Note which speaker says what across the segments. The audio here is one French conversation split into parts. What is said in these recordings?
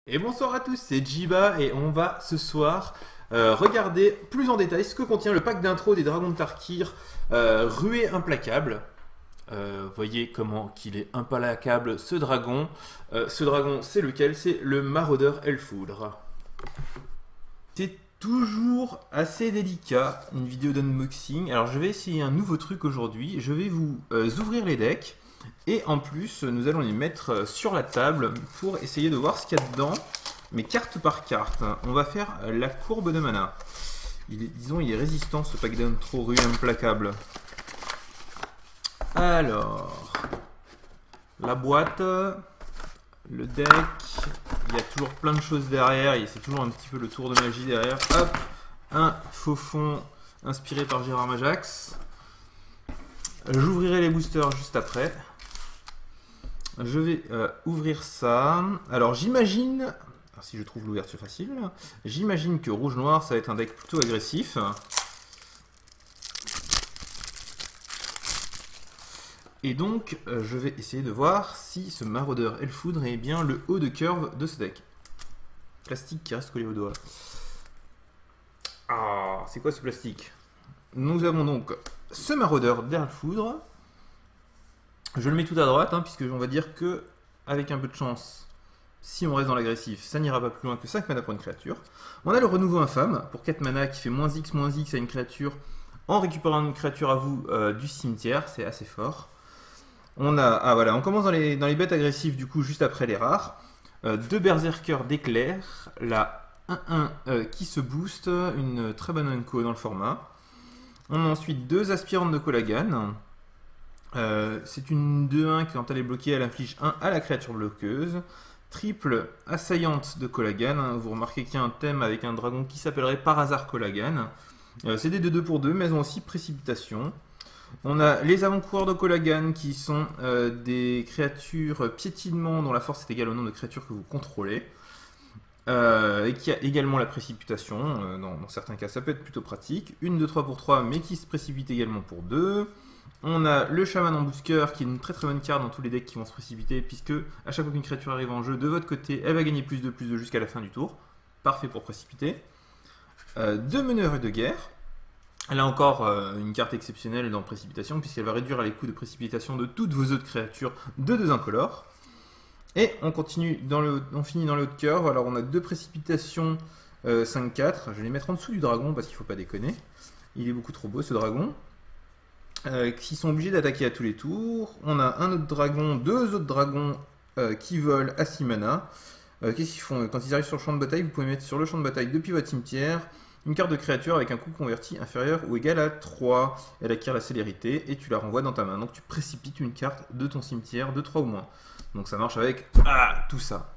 Speaker 1: Et bonsoir à tous, c'est Jiba et on va ce soir regarder plus en détail ce que contient le pack d'intro des Dragons de Tarkir, Ruée Implacable. Voyez comment qu'il est implacable ce dragon. Ce dragon, c'est lequel? C'est le Maraudeur Elfoudre. C'est toujours assez délicat, une vidéo d'unboxing. Alors je vais essayer un nouveau truc aujourd'hui. Je vais vous ouvrir les decks. Et en plus, nous allons les mettre sur la table pour essayer de voir ce qu'il y a dedans, mais carte par carte. On va faire la courbe de mana. Disons, il est résistant ce pack d'intro Ruée Implacable. Alors, la boîte, le deck, il y a toujours plein de choses derrière, c'est toujours un petit peu le tour de magie derrière. Hop, un faux fond inspiré par Gérard Majax. J'ouvrirai les boosters juste après. Je vais ouvrir ça. Alors j'imagine, si je trouve l'ouverture facile, j'imagine que rouge-noir ça va être un deck plutôt agressif. Et donc je vais essayer de voir si ce Maraudeur Elfoudre est bien le haut de curve de ce deck. Plastique qui reste collé au doigt. Ah, c'est quoi ce plastique? Nous avons donc ce Maraudeur d'Elfoudre. Je le mets tout à droite, puisque on va dire que, avec un peu de chance, si on reste dans l'agressif, ça n'ira pas plus loin que 5 mana pour une créature. On a le renouveau infâme, pour 4 mana, qui fait -X à une créature, en récupérant une créature à vous du cimetière, c'est assez fort. On a, voilà, on commence dans les bêtes agressives, du coup, juste après les rares. 2 berserkers d'éclair, la 1-1 qui se booste, une très bonne unco dans le format. On a ensuite 2 aspirantes de Colagan. C'est une 2-1 qui, quand elle est bloquée, elle inflige 1 à la créature bloqueuse. Triple assaillante de Colagan. Vous remarquez qu'il y a un thème avec un dragon qui s'appellerait par hasard Colagan. C'est des 2-2 pour 2, mais elles ont aussi précipitation. On a les avant-coureurs de Colagan qui sont des créatures piétinement dont la force est égale au nombre de créatures que vous contrôlez. Et qui a également la précipitation. Dans certains cas, ça peut être plutôt pratique. Une de 3 pour 3, mais qui se précipite également pour 2. On a le chaman embusqueur qui est une très très bonne carte dans tous les decks qui vont se précipiter, puisque à chaque fois qu'une créature arrive en jeu de votre côté, elle va gagner plus de jusqu'à la fin du tour. Parfait pour précipiter. 2 meneurs de guerre. Elle a encore une carte exceptionnelle dans précipitation, puisqu'elle va réduire les coûts de précipitation de toutes vos autres créatures de 2 incolores. Et on continue on finit dans le haut de curve. Alors on a 2 précipitations 5-4. Je vais les mettre en dessous du dragon parce qu'il ne faut pas déconner. Il est beaucoup trop beau ce dragon. Qui sont obligés d'attaquer à tous les tours. On a un autre dragon, 2 autres dragons qui volent à 6 mana. Qu'est-ce qu'ils font? Quand ils arrivent sur le champ de bataille, vous pouvez mettre sur le champ de bataille depuis votre cimetière une carte de créature avec un coût converti inférieur ou égal à 3. Elle acquiert la célérité et tu la renvoies dans ta main. Donc tu précipites une carte de ton cimetière de 3 ou moins. Donc ça marche avec tout ça.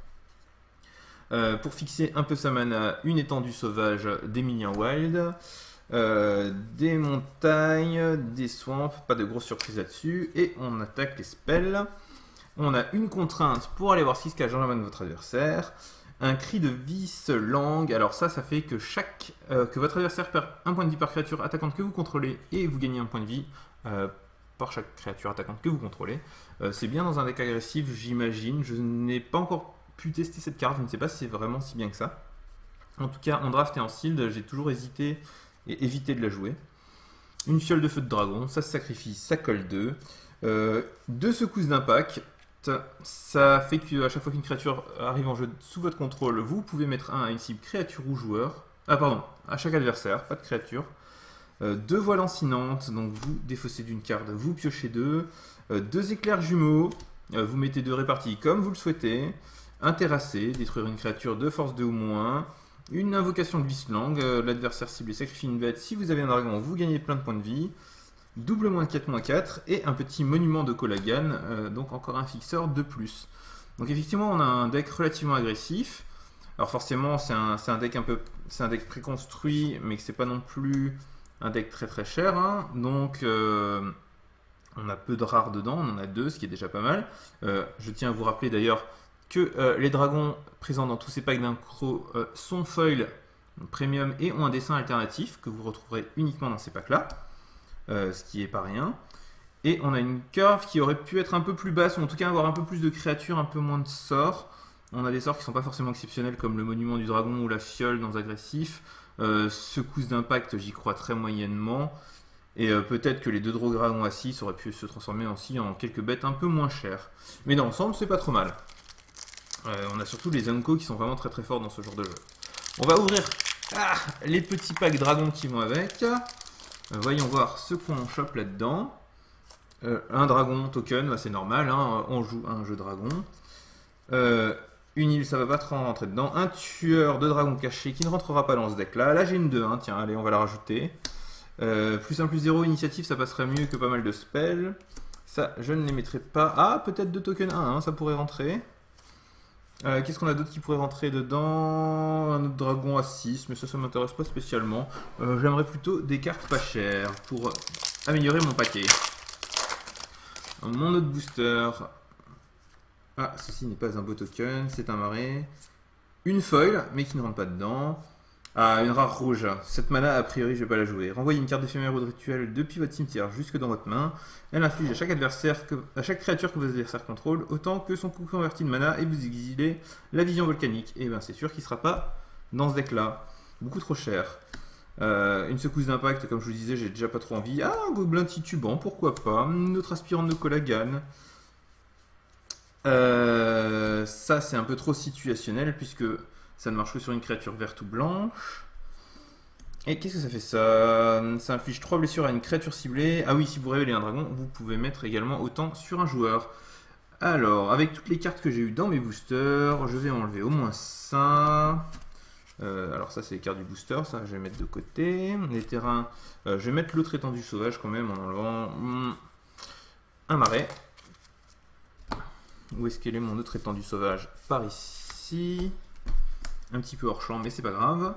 Speaker 1: Pour fixer un peu sa mana, une étendue sauvage d'Emilien Wild. Des montagnes, des swamps, pas de grosses surprises là-dessus. Et on attaque les spells. On a une contrainte pour aller voir ce qui se cache dans la main de votre adversaire. Un cri de vis langue. Alors ça fait que que votre adversaire perd un point de vie par créature attaquante que vous contrôlez et vous gagnez un point de vie par chaque créature attaquante que vous contrôlez. C'est bien dans un deck agressif, j'imagine. Je n'ai pas encore pu tester cette carte, je ne sais pas si c'est vraiment si bien que ça. En tout cas, en draft et en sealed, j'ai toujours hésité et éviter de la jouer. Une fiole de feu de dragon, ça se sacrifie, ça colle 2. 2 secousses d'impact, ça fait qu'à chaque fois qu'une créature arrive en jeu sous votre contrôle, vous pouvez mettre 1 à une cible créature ou joueur. Ah pardon, à chaque adversaire, pas de créature. 2 voiles lancinantes, donc vous défaussez d'une carte, vous piochez 2. 2 éclairs jumeaux, vous mettez 2 répartis comme vous le souhaitez. Un terrassé, détruire une créature de force 2 ou moins. Une invocation de Vislang, l'adversaire ciblé sacrifie une bête. Si vous avez un dragon, vous gagnez plein de points de vie. Double -4/-4 et un petit monument de Colagan, donc encore un fixeur de plus. Donc effectivement, on a un deck relativement agressif. Alors forcément, c'est un deck préconstruit, mais que c'est pas non plus un deck très très cher. Donc on a peu de rares dedans, on en a 2, ce qui est déjà pas mal. Je tiens à vous rappeler d'ailleurs que les dragons présents dans tous ces packs d'incro sont foil premium et ont un dessin alternatif que vous retrouverez uniquement dans ces packs là, ce qui est pas rien. Et on a une curve qui aurait pu être un peu plus basse, ou en tout cas avoir un peu plus de créatures, un peu moins de sorts. On a des sorts qui sont pas forcément exceptionnels comme le monument du dragon ou la fiole dans agressif. Secousse d'impact, j'y crois très moyennement. Et peut-être que les 2 dragons à 6 auraient pu se transformer aussi en quelques bêtes un peu moins chères. Mais dans l'ensemble, c'est pas trop mal. On a surtout les Unco qui sont vraiment très très forts dans ce genre de jeu. On va ouvrir les petits packs dragons qui vont avec. Voyons voir ce qu'on chope là-dedans. Un dragon token, c'est normal, hein, on joue un jeu dragon. Une île, ça va pas trop rentrer dedans. Un tueur de dragon caché qui ne rentrera pas dans ce deck là. Là j'ai une 2, hein. Tiens, allez, on va la rajouter. Plus 1, plus 0, initiative, ça passerait mieux que pas mal de spells. Ça, je ne les mettrai pas. Ah, peut-être 2 tokens 1, hein, ça pourrait rentrer. Qu'est-ce qu'on a d'autre qui pourrait rentrer dedans? Un autre dragon à 6, mais ça m'intéresse pas spécialement. J'aimerais plutôt des cartes pas chères pour améliorer mon paquet. Mon autre booster. Ah, ceci n'est pas un beau token, c'est un marais. Une foil, mais qui ne rentre pas dedans. Ah, une rare rouge. Cette mana, a priori, je vais pas la jouer. Renvoyez une carte éphémère ou de rituel depuis votre cimetière jusque dans votre main. Elle inflige à chaque créature que vos adversaires contrôlent autant que son coût converti de mana et vous exilez la vision volcanique. Et bien, c'est sûr qu'il sera pas dans ce deck-là. Beaucoup trop cher. Une secousse d'impact, comme je vous disais, j'ai déjà pas trop envie. Ah, un gobelin titubant, pourquoi pas. Notre aspirant de Colagan. Ça, c'est un peu trop situationnel puisque ça ne marche que sur une créature verte ou blanche. Et qu'est-ce que ça fait ça? Ça inflige 3 blessures à une créature ciblée. Ah oui, si vous révélez un dragon, vous pouvez mettre également autant sur un joueur. Alors, avec toutes les cartes que j'ai eues dans mes boosters, je vais enlever au moins ça. Alors ça, c'est les cartes du booster, ça je vais mettre de côté. Les terrains, je vais mettre l'autre étendue sauvage quand même en enlevant un marais. Où est-ce qu'elle est mon autre étendue sauvage? Par ici. Un petit peu hors champ, mais c'est pas grave.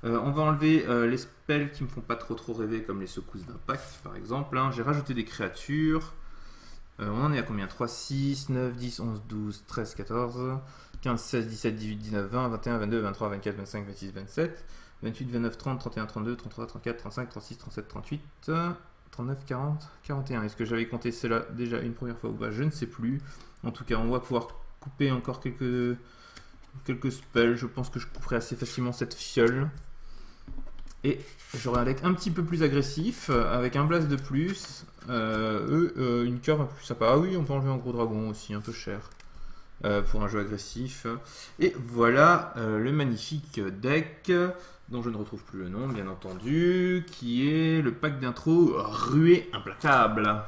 Speaker 1: On va enlever les spells qui me font pas trop rêver, comme les secousses d'impact par exemple. Hein. J'ai rajouté des créatures. On en est à combien? 3, 6, 9, 10, 11, 12, 13, 14, 15, 16, 17, 18, 19, 20, 21, 22, 23, 24, 25, 26, 27, 28, 29, 30, 31, 32, 33, 34, 35, 36, 37, 38, 39, 40, 41. Est-ce que j'avais compté cela déjà une première fois ou pas? Je ne sais plus. En tout cas, on va pouvoir couper encore quelques spells. Je pense que je couperai assez facilement cette fiole. Et j'aurai un deck un petit peu plus agressif, avec un blast de plus, une curve un peu plus sympa. Ah oui, on peut enlever un gros dragon aussi, un peu cher, pour un jeu agressif. Et voilà le magnifique deck, dont je ne retrouve plus le nom, bien entendu, qui est le pack d'intro Ruée Implacable.